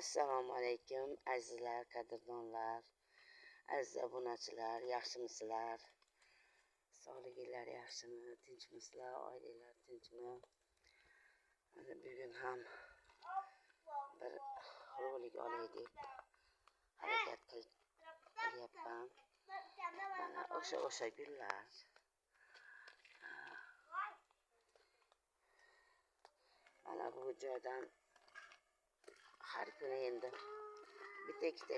Assalomu alaykum azizlar, qadrdonlar, aziz obunachilar, yaxshimisizlar? Sog'liginglar yaxshimi? Tinchmisizlar? Oilalar tinchmi? Mana bugun ham bir rolik olay deb harakat qilyapman. Mana o'sha gullar. Mana bu joydan har kuni endi bitta ikkita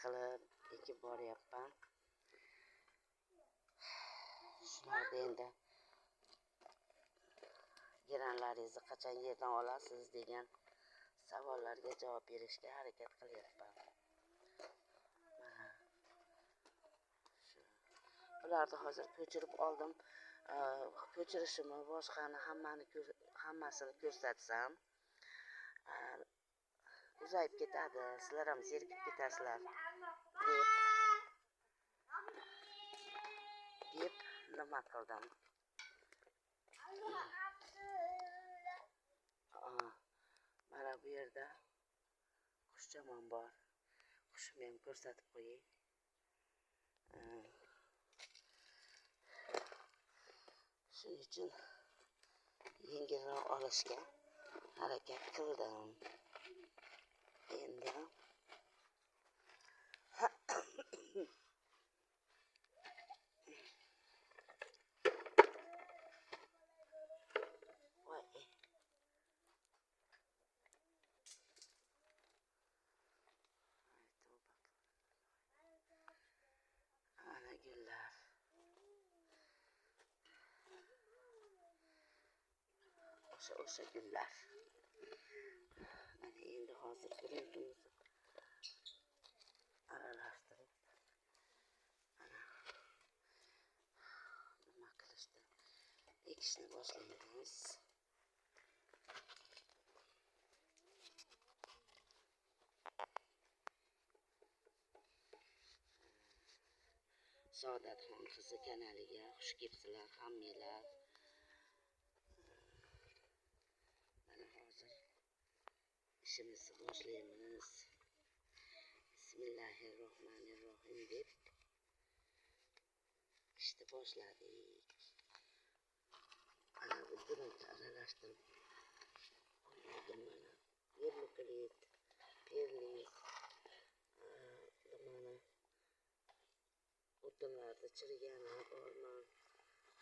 qilib ekib boryapman. Shularda endi giranlaringizni qachon yerdan olasiz degan savollarga javob berishga harakat qilyapman. Bularni hozir ko'chirib oldim. Ko'chirishimni boshqani hammasini ko'rsatsam uzayib ketadi, sizlar ham zerikib ketasizlar deb nima qildim. Mana bu yerda qushchamon bor. Qushimni ham ko'rsatib qo'ying. Shuning uchun yengilroq olishga harakat qildim. Endi ana gullar. O'sha gullar. Mana endi hozir gruntimizni aralashtirib nima qilishdi? Ekishni boshlaymiz. Saodatxon qizi kanaliga xush kelibsizlar hammanglar. Mana hozir ishimizni boshlaymiz. Bismillahirrohmanirrohim deb ishni boshladik. Mana bu gruntni aralashtirib qo'ydim. Mana vermikulit, perlis, mana o'tinlarda chirigani bormi?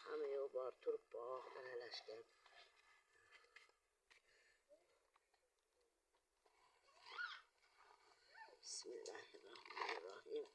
Hamma yo'q bor, turpoq aralashgan. Bismillahirrohmanirrohim.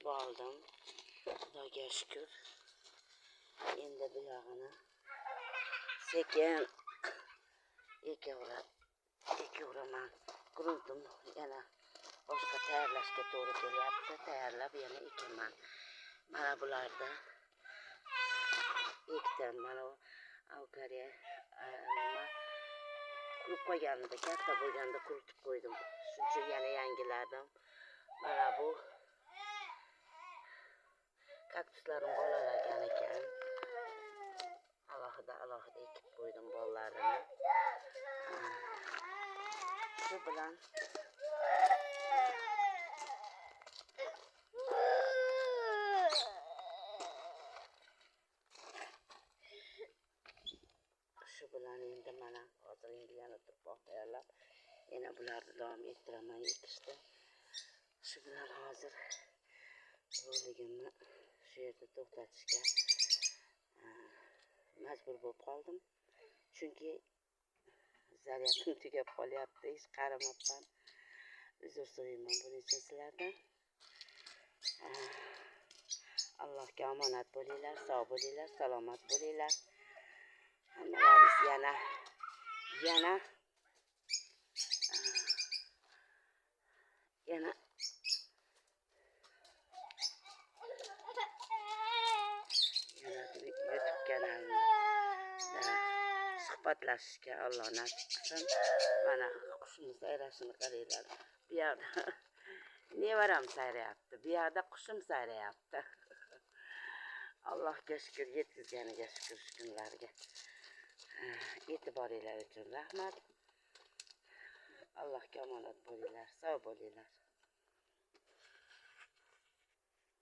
ekib oldim. Xudoga shukr. Endi bu yog'ini sekin ekaveraman. Gruntim yana boshqa tayyorlashga to'g'ri kelyapti. Tayyorlab yana ekaman. Mana bularda ekdim. Mana avkariya nima qurib qo'yganimda, katta bo'lganda quritib qo'ydim. Shuning uchun yana yangiladim. Mana bu kaktuslarim bolalagan ekan. Alohida ekib qo'ydim bolalarini. Shu bilan endi mana hozir endi yana tuproq tayyorlab yana bularni davom ettiraman ekishda. Shu bilan hozir roligimni shu yerda to'xtatishga majbur bo'lib qoldim. Chunki zaryadim tugab qolyapti, hech qaramabman. Uzr so'rayman buning uchun sizlardan. Allohga omonat bo'linglar, sog' bo'linglar, salomat bo'linglar. Hammalaringiz yana YouTube kanalimda suhbatlashishga Alloh nasib qilsin. Mana qushimiz sayrashini qaranglar. Bu yerda nevaram sayrayapti, bu yerda qushim sayrayapti. Allohga shukr, yetkazganiga shukr shu kunlarga. E'tiboringlar uchun rahmat. Allohga omonat bo'linglar, sog' bo'linglar.